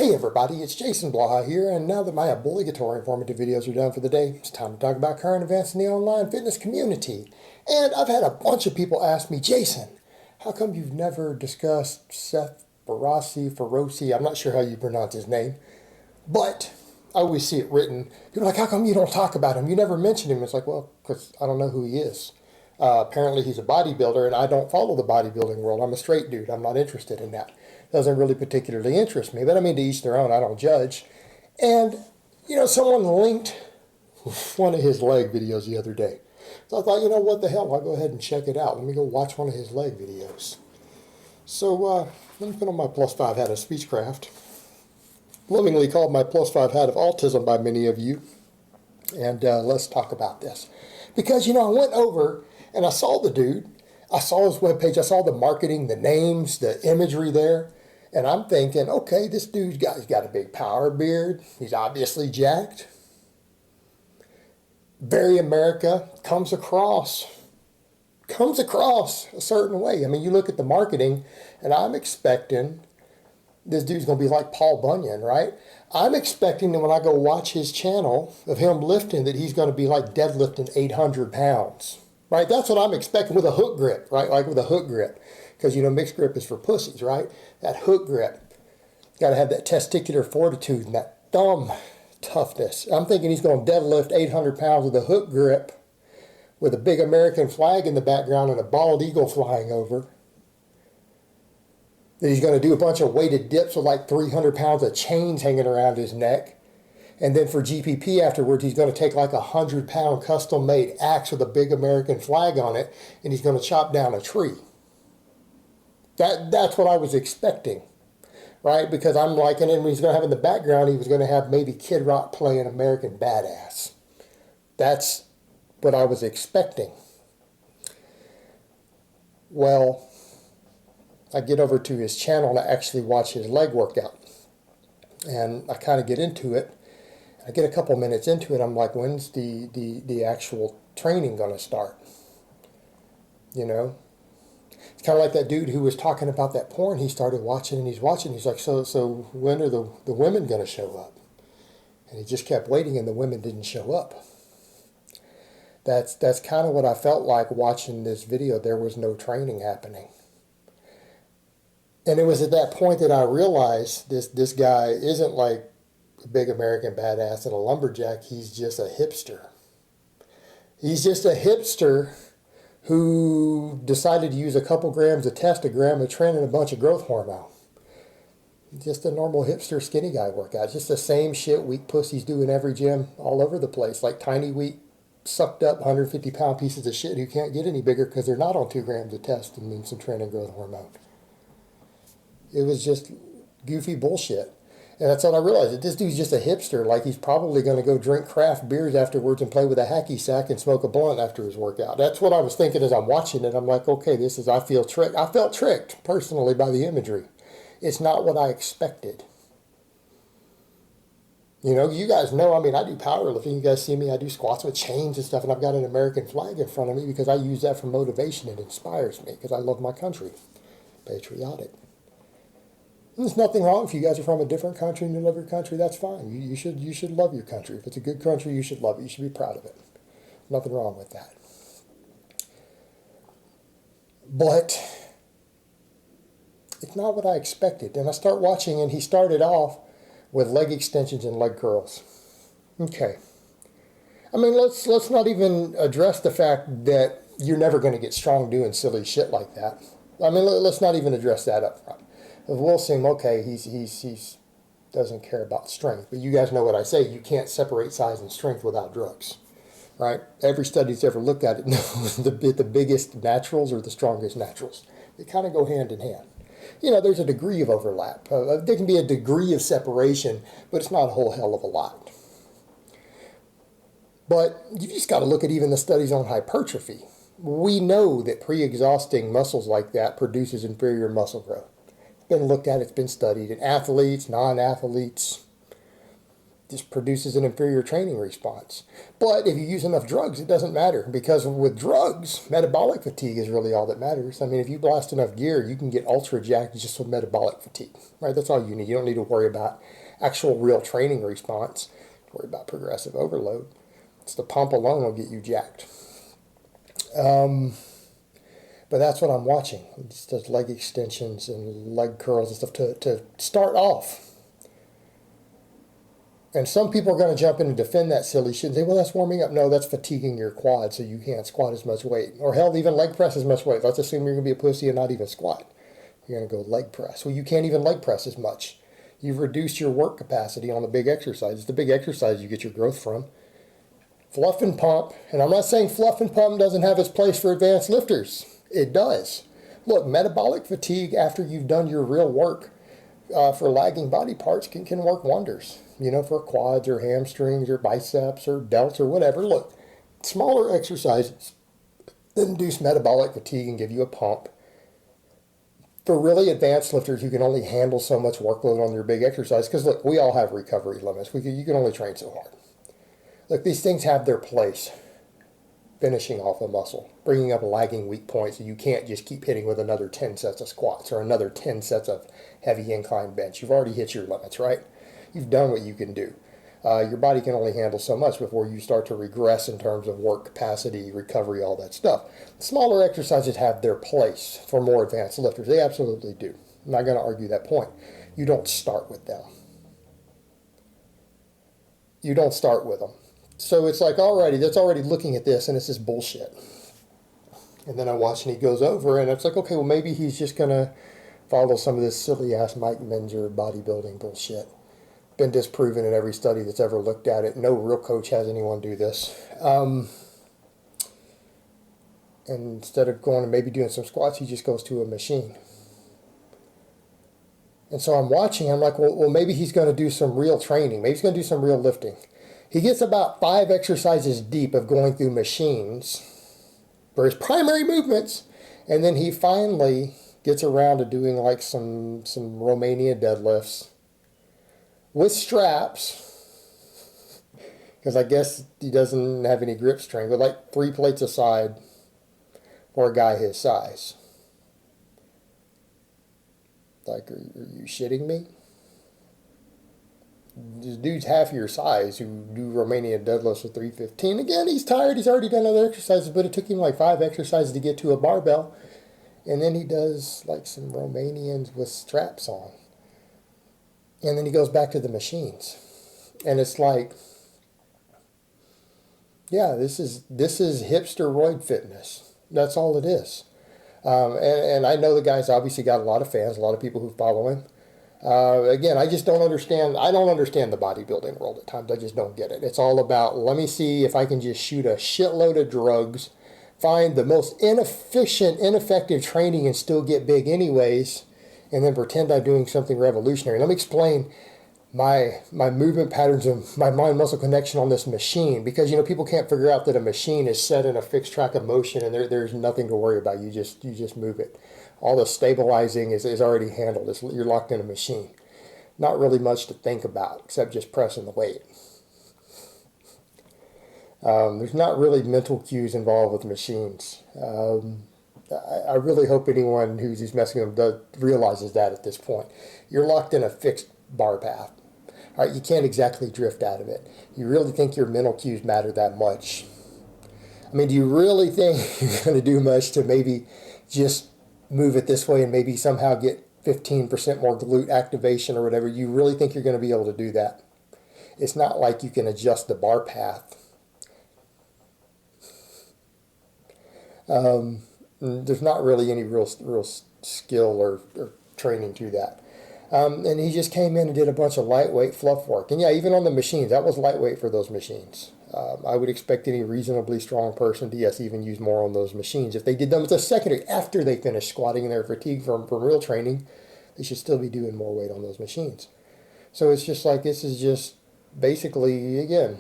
Hey everybody, it's Jason Blaha here, and now that my obligatory informative videos are done for the day, it's time to talk about current events in the online fitness community. And I've had a bunch of people ask me, Jason, how come you've never discussed Seth Feroce, I'm not sure how you pronounce his name, but I always see it written. People are like, how come you don't talk about him? You never mention him. It's like, well, because I don't know who he is. Apparently he's a bodybuilder, and I don't follow the bodybuilding world. I'm a straight dude. I'm not interested in that. Doesn't really particularly interest me. But I mean, to each their own. I don't judge. And, someone linked one of his leg videos the other day. So I thought, what the hell? I'll go ahead and check it out. Let me go watch one of his leg videos. So let me put on my +5 hat of Speechcraft. Lovingly called my +5 hat of autism by many of you. And let's talk about this. Because, I went over and I saw the dude. I saw his webpage. I saw the marketing, the names, the imagery there. And I'm thinking, okay, this dude's he's got a big power beard. He's obviously jacked. Very America, comes across a certain way. I mean, you look at the marketing, and I'm expecting this dude's going to be like Paul Bunyan, right? I'm expecting that when I go watch his channel of him lifting, that he's going to be like deadlifting 800 pounds, right? That's what I'm expecting with a hook grip, right? Like with a hook grip. Because, mixed grip is for pussies, right? That hook grip. Got to have that testicular fortitude and that thumb toughness. I'm thinking he's going to deadlift 800 pounds with a hook grip with a big American flag in the background and a bald eagle flying over. That he's going to do a bunch of weighted dips with like 300 pounds of chains hanging around his neck. And then for GPP afterwards, he's going to take like a 100-pound custom-made axe with a big American flag on it, and he's going to chop down a tree. That's what I was expecting, right? Because I'm like, and then he's going to have in the background, he was going to have maybe Kid Rock playing American Badass. That's what I was expecting. Well, I get over to his channel and I actually watch his leg workout. And I kind of get into it. I get a couple minutes into it. I'm like, when's the actual training going to start? It's kind of like that dude who was talking about that porn he started watching, and he's watching. He's like, so when are the women going to show up? And he just kept waiting, and the women didn't show up. That's kind of what I felt like watching this video. There was no training happening. And it was at that point that I realized this guy isn't like a big American badass and a lumberjack. He's just a hipster. He's just a hipster who decided to use a couple grams of test, a gram of tren, and a bunch of growth hormone. Just a normal hipster skinny guy workout. Just the same shit weak pussies do in every gym all over the place. Like tiny, weak, sucked up 150-pound pieces of shit who can't get any bigger because they're not on 2 grams of test and some tren and growth hormone. It was just goofy bullshit. And that's when I realized that this dude's just a hipster. Like he's probably going to go drink craft beers afterwards and play with a hacky sack and smoke a blunt after his workout. That's what I was thinking as I'm watching it. I'm like, okay, I feel tricked. I felt tricked personally by the imagery. It's not what I expected. You guys know, I do powerlifting. You guys see me, I do squats with chains and stuff, and I've got an American flag in front of me because I use that for motivation. It inspires me because I love my country. Patriotic. There's nothing wrong if you guys are from a different country and you love your country. That's fine. You should love your country. If it's a good country, you should love it. You should be proud of it. Nothing wrong with that. But it's not what I expected. And I start watching, and he started off with leg extensions and leg curls. Okay. Let's not even address the fact that you're never going to get strong doing silly shit like that. Let's not even address that up front. We'll assume, okay, he's doesn't care about strength. But you guys know what I say. You can't separate size and strength without drugs, right? Every study that's ever looked at it knows the biggest naturals are the strongest naturals. They kind of go hand in hand. There's a degree of overlap. There can be a degree of separation, but it's not a whole hell of a lot. But you just got to look at even the studies on hypertrophy. We know that pre-exhausting muscles like that produces inferior muscle growth. Been looked at, it's been studied in athletes, non-athletes. just produces an inferior training response. But if you use enough drugs, it doesn't matter, because with drugs, metabolic fatigue is really all that matters. I mean, if you blast enough gear, you can get ultra jacked just with metabolic fatigue, right? That's all you need. You don't need to worry about actual real training response. Worry about progressive overload. It's the pump alone will get you jacked. But that's what I'm watching. It just does leg extensions and leg curls and stuff to start off. And some people are going to jump in and defend that silly shit and say, well, that's warming up. No, that's fatiguing your quad, so you can't squat as much weight. Or hell, even leg press as much weight. Let's assume you're going to be a pussy and not even squat. You're going to go leg press. Well, you can't even leg press as much. You've reduced your work capacity on the big exercise. It's the big exercise you get your growth from. Fluff and pump. And I'm not saying fluff and pump doesn't have its place for advanced lifters. It does. Look, metabolic fatigue after you've done your real work for lagging body parts can work wonders. You know, for quads or hamstrings or biceps or delts or whatever. Look, smaller exercises that induce metabolic fatigue and give you a pump. For really advanced lifters, you can only handle so much workload on your big exercise. Because look, we all have recovery limits. You can only train so hard. Look, these things have their place. Finishing off a muscle, bringing up lagging weak points, so you can't just keep hitting with another 10 sets of squats or another 10 sets of heavy incline bench. You've already hit your limits, right? You've done what you can do. Your body can only handle so much before you start to regress in terms of work capacity, recovery, all that stuff. Smaller exercises have their place for more advanced lifters. They absolutely do. I'm not going to argue that point. You don't start with them. You don't start with them. So it's like, alrighty, that's already looking at this, and it's just bullshit. And then I watch, and he goes over, and it's like, okay, well, maybe he's just going to follow some of this silly-ass Mike Menzer bodybuilding bullshit. Been disproven in every study that's ever looked at it. No real coach has anyone do this. And instead of going and maybe doing some squats, he just goes to a machine. And so I'm watching, I'm like, well, maybe he's going to do some real training. Maybe he's going to do some real lifting. He gets about 5 exercises deep of going through machines for his primary movements, and then he finally gets around to doing like some Romania deadlifts with straps, because I guess he doesn't have any grip strength, but like 3 plates aside for a guy his size. Like, are you shitting me? This dude's half your size who do Romanian deadlifts with 315. Again, he's tired. He's already done other exercises, but it took him like 5 exercises to get to a barbell. And then he does like some Romanians with straps on. And then he goes back to the machines. And it's like, yeah, this is hipster-roid fitness. That's all it is. And I know the guy's obviously got a lot of fans, a lot of people who follow him. Again, I just don't understand. I don't understand the bodybuilding world at times. I just don't get it. It's all about, let me see if I can just shoot a shitload of drugs, find the most inefficient, ineffective training and still get big anyways, and then pretend I'm doing something revolutionary. Let me explain my movement patterns and my mind-muscle connection on this machine, because, you know, people can't figure out that a machine is set in a fixed track of motion and there's nothing to worry about. You just move it. All the stabilizing is already handled. You're locked in a machine. Not really much to think about except just pressing the weight. There's not really mental cues involved with machines. I really hope anyone who's messing with them realizes that at this point. You're locked in a fixed bar path. All right, you can't exactly drift out of it. You really think your mental cues matter that much? I mean, do you really think you're going to do much to maybe just move it this way and maybe somehow get 15% more glute activation or whatever? You really think you're going to be able to do that? It's not like you can adjust the bar path. There's not really any real skill or training to that. And he just came in and did a bunch of lightweight fluff work. And yeah, even on the machines, that was lightweight for those machines. I would expect any reasonably strong person to, yes, even use more on those machines. If they did them as a secondary, after they finished squatting and they're fatigued from real training, they should still be doing more weight on those machines. So it's just like, this is just basically, again,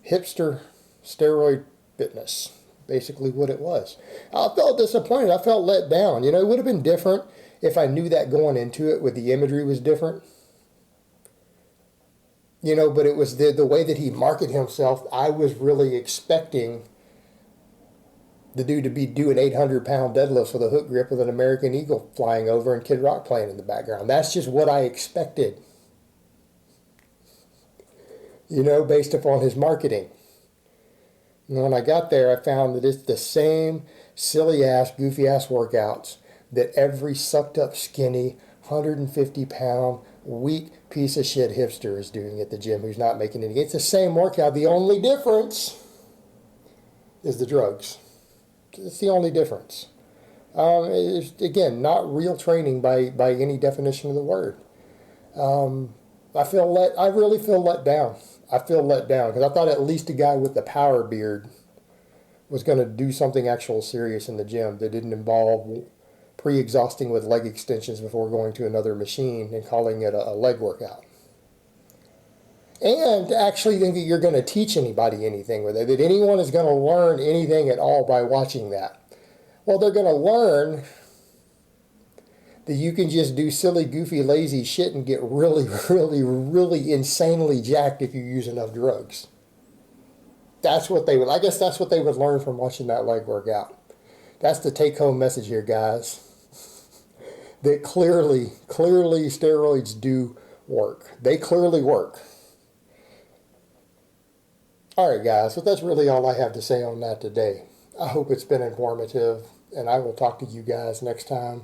hipster steroid fitness. Basically what it was. I felt disappointed. I felt let down. You know, it would have been different if I knew that going into it, with the imagery was different. You know, but it was the way that he marketed himself. I was really expecting the dude to be doing 800-pound deadlifts with a hook grip with an American Eagle flying over and Kid Rock playing in the background. That's just what I expected, you know, based upon his marketing. And when I got there, I found that it's the same silly-ass, goofy-ass workouts that every sucked-up, skinny, 150-pound, weak piece of shit hipster is doing at the gym who's not making any. It's the same workout. The only difference is the drugs. It's the only difference. It's, again, not real training by any definition of the word. I really feel let down. I feel let down because I thought at least a guy with the power beard was going to do something actual serious in the gym that didn't involve pre-exhausting with leg extensions before going to another machine and calling it a leg workout. And to actually think that you're going to teach anybody anything with it, that anyone is going to learn anything at all by watching that. Well, they're going to learn that you can just do silly, goofy, lazy shit and get really, really, really insanely jacked if you use enough drugs. That's what they would, I guess that's what they would learn from watching that leg workout. That's the take-home message here, guys. That clearly steroids do work. They clearly work. All right, guys, so that's really all I have to say on that today. I hope it's been informative, and I will talk to you guys next time.